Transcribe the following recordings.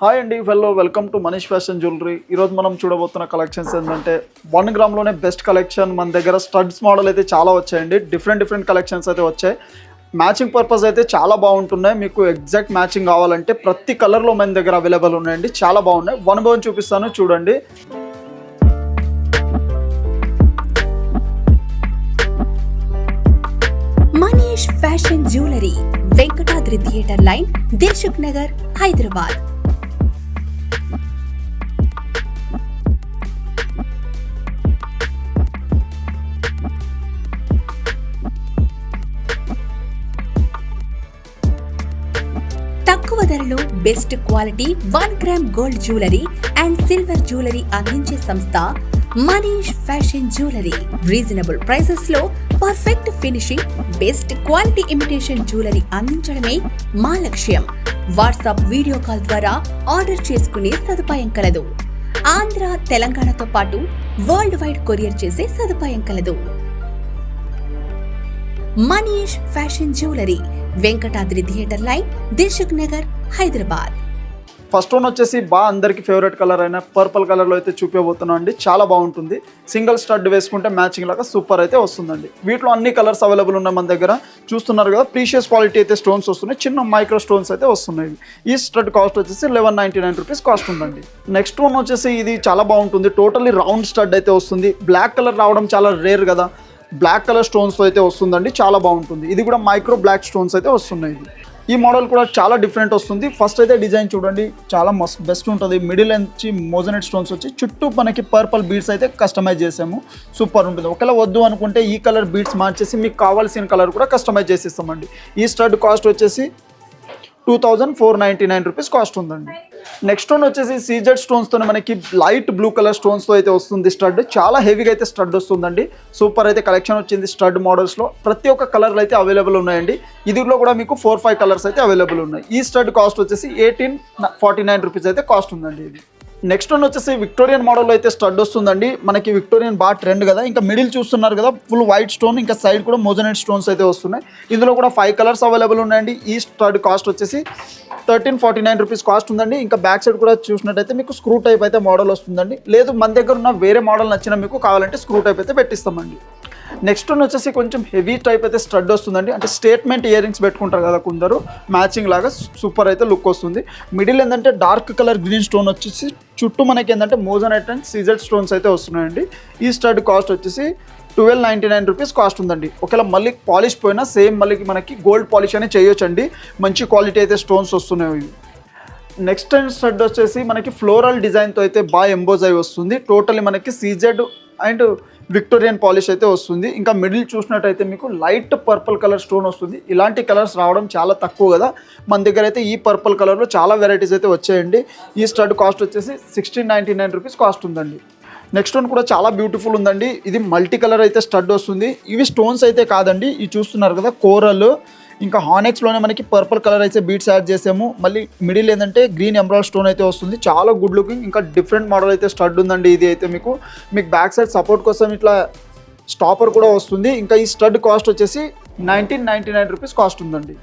Hi అండి welcome to Manish fashion jewellery. ఈరోజు మనం చూడబోతున్న కలెక్షన్స్ ఏంటంటే 1 గ్రామ్లోనే బెస్ట్ కలెక్షన్. మన దగ్గర స్టడ్స్ మోడల్ అయితే చాలా వచ్చాయండి. డిఫరెంట్ కలెక్షన్స్ అయితే వచ్చాయి. మ్యాచింగ్ పర్పస్ అయితే చాలా బాగుంటున్నాయి. మీకు ఎగ్జాక్ట్ మ్యాచింగ్ కావాలంటే ప్రతి కలర్లో మన దగ్గర అవైలబుల్ ఉన్నాయండి. చాలా బాగున్నాయి. వన్ బై వన్ చూపిస్తాను చూడండి. Manish fashion jewellery, Venkatadri theatre line, Dilsukh Nagar, Hyderabad. తక్కువ ధరలో best quality 1 gram gold jewellery and silver jewellery అందించే సంస్థ Manish fashion jewellery. Reasonable prices లో perfect finishing, best quality imitation jewellery అందించడమే మా లక్ష్యం. వాట్సాప్ వీడియో కాల్ ద్వారా ఆర్డర్ చేసుకునే సదుపాయం కలదు. ఆంధ్ర, తెలంగాణతో పాటు వరల్డ్ వైడ్ కొరియర్ చేసే సదుపాయం కలదు. Manish fashion jewellery, Venkatadri theatre line, Dilsukh Nagar, Hyderabad. First one వచ్చేసి అందరికి ఫేవరెట్ కలర్ అయిన పర్పుల్ కలర్లో అయితే చూపించబోతున్నాం అండి. చాలా బాగుంటుంది. సింగిల్ స్టడ్ వేసుకుంటే మ్యాచింగ్ లాగా సూపర్ అయితే వస్తుందండి. వీటిలో అన్ని కలర్స్ అవైలబుల్ ఉన్నాయి మన దగ్గర. చూస్తున్నారు కదా, ప్రీషియస్ క్వాలిటీ అయితే స్టోన్స్ వస్తున్నాయి. చిన్న మైక్రో స్టోన్స్ అయితే వస్తున్నాయి. ఈ స్టడ్ కాస్ట్ వచ్చేసి 1199 రూపీస్ కాస్ట్ ఉందండి. నెక్స్ట్ వన్ వచ్చేసి ఇది చాలా బాగుంటుంది. టోటల్లీ రౌండ్ స్టడ్ అయితే వస్తుంది. బ్లాక్ కలర్ రావడం చాలా రేర్ కదా. బ్లాక్ కలర్ స్టోన్స్ అయితే వస్తుందండి. చాలా బాగుంటుంది. ఇది కూడా మైక్రో బ్లాక్ స్టోన్స్ అయితే వస్తున్నాయి. ఈ మోడల్ కూడా చాలా డిఫరెంట్ వస్తుంది. ఫస్ట్ అయితే డిజైన్ చూడండి, చాలా బెస్ట్ ఉంటుంది. మిడిల్ నుంచి మోజనెట్ స్టోన్స్ వచ్చి చుట్టూ మనకి పర్పుల్ బీడ్స్ అయితే కస్టమైజ్ చేసాము. సూపర్ ఉంటుంది. ఒకవేళ వద్దు అనుకుంటే ఈ కలర్ బీడ్స్ మార్చేసి మీకు కావాల్సిన కలర్ కూడా కస్టమైజ్ చేసిస్తామండి. ఈ స్టడ్ కాస్ట్ వచ్చేసి 2499 రూపీస్ కాస్ట్ ఉందండి. నెక్స్ట్ వన్ వచ్చేసి సీజెడ్ స్టోన్స్తో మనకి లైట్ బ్లూ కలర్ స్టోన్స్తో అయితే వస్తుంది. స్టడ్ చాలా హెవీగా అయితే స్టడ్ వస్తుందండి. సూపర్ అయితే కలెక్షన్ వచ్చింది. స్టడ్ మోడల్స్లో ప్రతి ఒక్క కలర్లు అయితే అవైలబుల్ ఉన్నాయండి. ఇదిలో కూడా మీకు 4-5 కలర్స్ అయితే అవైలబుల్ ఉన్నాయి. ఈ స్టడ్ కాస్ట్ వచ్చేసి 1849 రూపీస్ అయితే కాస్ట్ ఉందండి. ఇది నెక్స్ట్ వన్ వచ్చేసి విక్టోరియన్ మోడల్లో అయితే స్టడ్ వస్తుందండి. మనకి విక్టోరియన్ బాగా ట్రెండ్ కదా. ఇంకా మిడిల్ చూస్తున్నారు కదా, ఫుల్ వైట్ స్టోన్, ఇంకా సైడ్ కూడా మోజనెట్ స్టోన్స్ అయితే వస్తున్నాయి. ఇందులో కూడా 5 కలర్స్ అవైలబుల్ ఉన్నాయండి. ఈ స్టడ్ కాస్ట్ వచ్చేసి 1349 రూపీస్ కాస్ట్ ఉందండి. ఇంకా బ్యాక్ సైడ్ కూడా చూసినట్టయితే మీకు స్క్రూ టైప్ అయితే మోడల్ వస్తుందండి. లేదు మన దగ్గర ఉన్న వేరే మోడల్ నచ్చిన మీకు కావాలంటే స్క్రూ టైప్ అయితే పెట్టిస్తామండి. నెక్స్ట్ వన్ వచ్చేసి కొంచెం హెవీ టైప్ అయితే స్టడ్ వస్తుందండి. అంటే స్టేట్మెంట్ ఇయర్ రింగ్స్ పెట్టుకుంటారు కదా కొందరు, మ్యాచింగ్ లాగా సూపర్ అయితే లుక్ వస్తుంది. మిడిల్ ఏంటంటే డార్క్ కలర్ గ్రీన్ స్టోన్ వచ్చేసి చుట్టూ మనకి ఏంటంటే మోజనైట్ అండ్ సీజెడ్ స్టోన్స్ అయితే వస్తున్నాయండి. ఈ స్టడ్ కాస్ట్ వచ్చేసి 1299 రూపీస్ కాస్ట్ ఉందండి. ఒకవేళ మళ్ళీ పాలిష్ పోయినా సేమ్ మళ్ళీ మనకి గోల్డ్ పాలిష్ అనేది చేయొచ్చండి. మంచి క్వాలిటీ అయితే స్టోన్స్ వస్తున్నాయి. నెక్స్ట్ స్టడ్ వచ్చేసి మనకి ఫ్లోరల్ డిజైన్తో అయితే బాగా ఎంబోజ్ అయి వస్తుంది. టోటల్లీ మనకి సీజెడ్ అండ్ విక్టోరియన్ పాలిష్ అయితే వస్తుంది. ఇంకా మిడిల్ చూసినట్టయితే మీకు లైట్ పర్పుల్ కలర్ స్టోన్ వస్తుంది. ఇలాంటి కలర్స్ రావడం చాలా తక్కువ కదా. మన దగ్గర అయితే ఈ పర్పుల్ కలర్లో చాలా వెరైటీస్ అయితే వచ్చాయండి. ఈ స్టడ్ కాస్ట్ వచ్చేసి 1699 రూపీస్ కాస్ట్ ఉందండి. నెక్స్ట్ వన్ కూడా చాలా బ్యూటిఫుల్ ఉందండి. ఇది మల్టీ కలర్ అయితే స్టడ్ వస్తుంది. ఇవి స్టోన్స్ అయితే కాదండి. ఇవి చూస్తున్నారు కదా, కోరల్ ఇంకా హానెక్స్లోనే మనకి పర్పుల్ కలర్ అయితే బీట్స్ యాడ్ చేసాము. మళ్ళీ మిడిల్ ఏంటంటే గ్రీన్ ఎమరాల్డ్ స్టోన్ అయితే వస్తుంది. చాలా గుడ్ లుకింగ్, ఇంకా డిఫరెంట్ మోడల్ అయితే స్టడ్ ఉందండి. ఇది అయితే మీకు బ్యాక్ సైడ్ సపోర్ట్ కోసం ఇట్లా స్టాపర్ కూడా వస్తుంది. ఇంకా ఈ స్టడ్ కాస్ట్ వచ్చేసి 1999 రూపీస్ కాస్ట్ ఉందండి.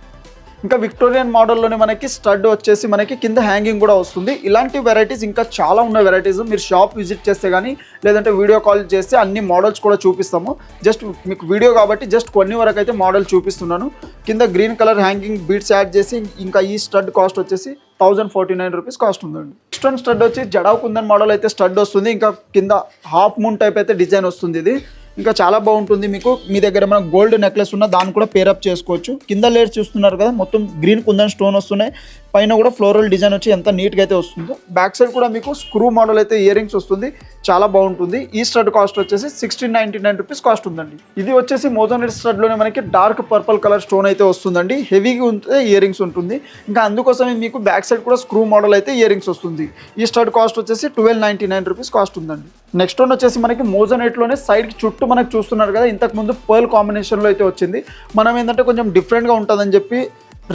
ఇంకా విక్టోరియన్ మోడల్లోనే మనకి స్టడ్ వచ్చేసి మనకి కింద హ్యాంగింగ్ కూడా వస్తుంది. ఇలాంటి వెరైటీస్ ఇంకా చాలా ఉన్న వెరైటీస్. మీరు షాప్ విజిట్ చేస్తే కానీ లేదంటే వీడియో కాల్ చేస్తే అన్ని మోడల్స్ కూడా చూపిస్తాము. జస్ట్ మీకు వీడియో కాబట్టి జస్ట్ కొన్ని వరకు అయితే మోడల్ చూపిస్తున్నాను. కింద green colour hanging beats add చేసి ఇంకా ఈ స్టడ్ కాస్ట్ వచ్చేసి 1049 రూపీస్ కాస్ట్ ఉందండి. నెక్స్ట్ వన్ స్టడ్ వచ్చి జడావ్ కుందన్ మోడల్ అయితే స్టడ్ వస్తుంది. ఇంకా కింద హాఫ్ మూన్ టైప్ అయితే డిజైన్ వస్తుంది. ఇది ఇంకా చాలా బాగుంటుంది. మీకు మీ దగ్గర మన గోల్డ్ నెక్లెస్ ఉన్న దాన్ని కూడా పేరప్ చేసుకోవచ్చు. కింద లేయర్ చూస్తున్నారు కదా, మొత్తం గ్రీన్ కుందన్ స్టోన్ వస్తున్నాయి. పైన కూడా ఫ్లోరల్ డిజైన్ వచ్చి ఎంత నీట్గా అయితే వస్తుందో. బ్యాక్ సైడ్ కూడా మీకు స్క్రూ మోడల్ అయితే ఇయర్ రింగ్స్ వస్తుంది. చాలా బాగుంటుంది. ఈ స్టడ్ కాస్ట్ వచ్చేసి 1699 రూపీస్ కాస్ట్ ఉందండి. ఇది వచ్చేసి మోజనెట్ స్టడ్లోనే మనకి డార్క్ పర్పుల్ కలర్ స్టోన్ అయితే వస్తుందండి. హెవీగా ఉంటే ఇయర్ రింగ్స్ ఉంటుంది. ఇంకా అందుకోసమే మీకు బ్యాక్ సైడ్ కూడా స్క్రూ మోడల్ అయితే ఇయర్ రింగ్స్ వస్తుంది. ఈ స్టడ్ కాస్ట్ వచ్చేసి 1299 రూపీస్ కాస్ట్ ఉందండి. నెక్స్ట్ వన్ వచ్చేసి మనకి మోజనెట్లోనే సైడ్కి చుట్టూ మనకు చూస్తున్నారు కదా, ఇంతకుముందు పర్ల్ కాంబినేషన్లో అయితే వచ్చింది. మనం ఏంటంటే కొంచెం డిఫరెంట్గా ఉంటుందని చెప్పి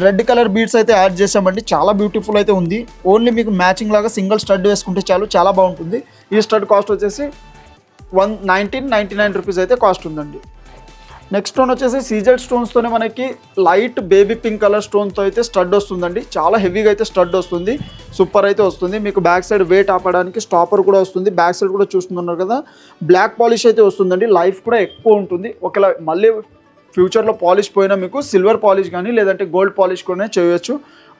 రెడ్ కలర్ బీడ్స్ అయితే యాడ్ చేసామండి. చాలా బ్యూటిఫుల్ అయితే ఉంది. ఓన్లీ మీకు మ్యాచింగ్ లాగా సింగిల్ స్టడ్ వేసుకుంటే చాలు, చాలా బాగుంటుంది. ఈ స్టడ్ కాస్ట్ వచ్చేసి 1999 రూపీస్ అయితే కాస్ట్ ఉందండి. నెక్స్ట్ స్టోన్ వచ్చేసి సీజెడ్ స్టోన్స్తోనే మనకి లైట్ బేబీ పింక్ కలర్ స్టోన్తో అయితే స్టడ్ వస్తుందండి. చాలా హెవీగా అయితే స్టడ్ వస్తుంది, సూపర్ అయితే వస్తుంది. మీకు బ్యాక్ సైడ్ వెయిట్ ఆపడానికి స్టాపర్ కూడా వస్తుంది. బ్యాక్ సైడ్ కూడా చూస్తున్నారు కదా, బ్లాక్ పాలిష్ అయితే వస్తుందండి. లైఫ్ కూడా ఎక్కువ ఉంటుంది. ఒకవేళ మళ్ళీ ఫ్యూచర్లో పాలిష్ పోయినా మీకు సిల్వర్ పాలిష్ కానీ లేదంటే గోల్డ్ పాలిష్ కూడా చేయొచ్చు.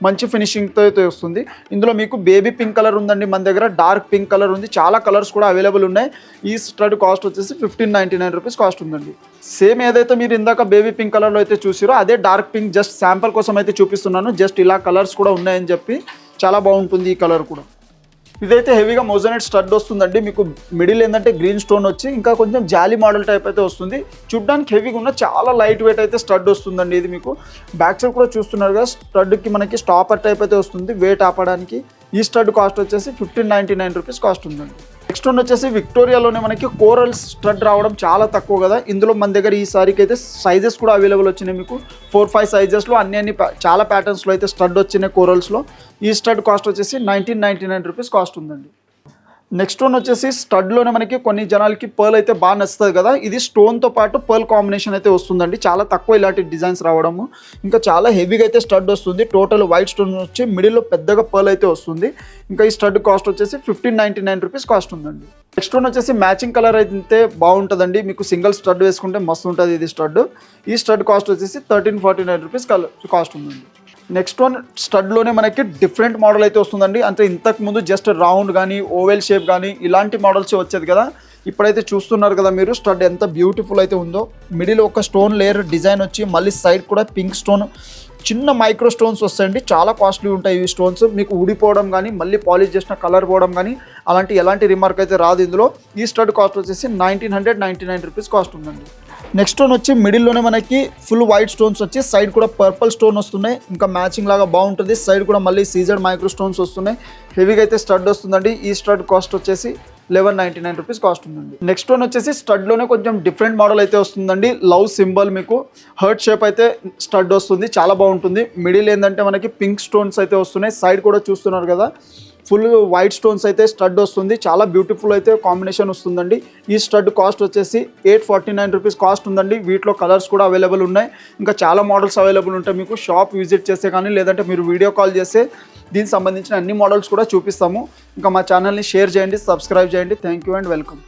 మంచి ఫినిషింగ్తో అయితే వస్తుంది. ఇందులో మీకు బేబీ పింక్ కలర్ ఉందండి, మన దగ్గర డార్క్ పింక్ కలర్ ఉంది, చాలా కలర్స్ కూడా అవైలబుల్ ఉన్నాయి. ఈ స్టడ్ కాస్ట్ వచ్చేసి 1599 రూపీస్ కాస్ట్ ఉందండి. సేమ్ ఏదైతే మీరు ఇందాక బేబీ పింక్ కలర్లో అయితే చూసిరో అదే డార్క్ పింక్, జస్ట్ శాంపుల్ కోసం అయితే చూపిస్తున్నాను. జస్ట్ ఇలా కలర్స్ కూడా ఉన్నాయని చెప్పి, చాలా బాగుంటుంది ఈ కలర్ కూడా. ఇదైతే హెవీగా మోజనెట్ స్టడ్ వస్తుందండి. మీకు మిడిల్ ఏంటంటే గ్రీన్ స్టోన్ వచ్చి ఇంకా కొంచెం జాలీ మోడల్ టైప్ అయితే వస్తుంది. చూడ్డానికి హెవీగా ఉన్న చాలా లైట్ వెయిట్ అయితే స్టడ్ వస్తుందండి. ఇది మీకు బ్యాక్ సైడ్ కూడా చూస్తున్నారు కదా, స్టడ్కి మనకి స్టాపర్ టైప్ అయితే వస్తుంది వెయిట్ ఆపడానికి. ఈ స్టడ్ కాస్ట్ వచ్చేసి 1599 రూపీస్ కాస్ట్ ఉందండి. నెక్స్ట్ వన్ వచ్చేసి విక్టోరియాలోనే మనకి కోరల్ స్టడ్ రావడం చాలా తక్కువ కదా. ఇందులో మన దగ్గర ఈ సారీకి అయితే సైజెస్ కూడా అవైలబుల్ వచ్చినాయి. మీకు 4-5 సైజెస్లో అన్ని చాలా ప్యాటర్న్స్లో అయితే స్టడ్ వచ్చినాయి కోరల్స్లో. ఈ స్టడ్ కాస్ట్ వచ్చేసి 1999 రూపీస్ కాస్ట్ ఉందండి. నెక్స్ట్ వన్ వచ్చేసి స్టడ్లోనే మనకి కొన్ని జనాలకి పర్ల్ అయితే బాగా నచ్చుతుంది కదా. ఇది స్టోన్తో పాటు పర్ల్ కాంబినేషన్ అయితే వస్తుందండి. చాలా తక్కువ ఇలాంటి డిజైన్స్ రావడము. ఇంకా చాలా హెవీగా అయితే స్టడ్ వస్తుంది. టోటల్ వైట్ స్టోన్ వచ్చి మిడిల్లో పెద్దగా పర్ల్ అయితే వస్తుంది. ఇంకా ఈ స్టడ్ కాస్ట్ వచ్చేసి 1599 రూపీస్ కాస్ట్ ఉందండి. నెక్స్ట్ వన్ వచ్చేసి మ్యాచింగ్ కలర్ అయితే బాగుంటుందండి. మీకు సింగిల్ స్టడ్ వేసుకుంటే మస్తు ఉంటుంది ఇది స్టడ్. ఈ స్టడ్ కాస్ట్ వచ్చేసి 1349 రూపీస్ కాస్ట్ ఉందండి. నెక్స్ట్ వన్ స్టడ్లోనే మనకి డిఫరెంట్ మోడల్ అయితే వస్తుందండి. అంటే ఇంతకుముందు జస్ట్ రౌండ్ కానీ ఓవెల్ షేప్ కానీ ఇలాంటి మోడల్స్ వచ్చేది కదా. ఇప్పుడైతే చూస్తున్నారు కదా మీరు, స్టడ్ ఎంత బ్యూటిఫుల్ అయితే ఉందో. మిడిల్ ఒక స్టోన్ లేయర్ డిజైన్ వచ్చి మళ్ళీ సైడ్ కూడా పింక్ స్టోన్, చిన్న మైక్రో స్టోన్స్ వస్తాయండి. చాలా కాస్ట్లీ ఉంటాయి ఈ స్టోన్స్. మీకు ఊడిపోవడం కానీ మళ్ళీ పాలిష్ చేసిన కలర్ పోవడం కానీ ఎలాంటి రిమార్క్ అయితే రాదు ఇందులో. ఈ స్టడ్ కాస్ట్ వచ్చేసి 1999 రూపీస్ కాస్ట్ ఉందండి. నెక్స్ట్ వన్ వచ్చి మిడిల్లోనే మనకి ఫుల్ వైట్ స్టోన్స్ వచ్చి సైడ్ కూడా పర్పుల్ స్టోన్ వస్తున్నాయి. ఇంకా మ్యాచింగ్ లాగా బాగుంటుంది. సైడ్ కూడా మళ్ళీ సీజెడ్ మైక్రో స్టోన్స్ వస్తున్నాయి. హెవీగా అయితే స్టడ్ వస్తుందండి. ఈ స్టడ్ కాస్ట్ వచ్చేసి 1199 రూపీస్ కాస్ట్ ఉందండి. నెక్స్ట్ వన్ వచ్చేసి స్టడ్లోనే కొంచెం డిఫరెంట్ మోడల్ అయితే వస్తుందండి. లవ్ సింబల్, మీకు హర్ట్ షేప్ అయితే స్టడ్ వస్తుంది, చాలా బాగుంటుంది. మిడిల్ ఏంటంటే మనకి పింక్ స్టోన్స్ అయితే వస్తున్నాయి. సైడ్ కూడా చూస్తున్నారు కదా, ఫుల్ వైట్ స్టోన్స్ అయితే స్టడ్ వస్తుంది. చాలా బ్యూటిఫుల్ అయితే కాంబినేషన్ వస్తుందండి. ఈ స్టడ్ కాస్ట్ వచ్చేసి 849 రూపీస్ కాస్ట్ ఉందండి. వీటిలో కలర్స్ కూడా అవైలబుల్ ఉన్నాయి. ఇంకా చాలా మోడల్స్ అవైలబుల్ ఉంటాయి. మీకు షాప్ విజిట్ చేస్తే కానీ లేదంటే మీరు వీడియో కాల్ చేస్తే దీనికి సంబంధించిన అన్ని మోడల్స్ కూడా చూపిస్తాము. ఇంకా మా ఛానల్ని షేర్ చేయండి, సబ్స్క్రైబ్ చేయండి. Thank you and welcome.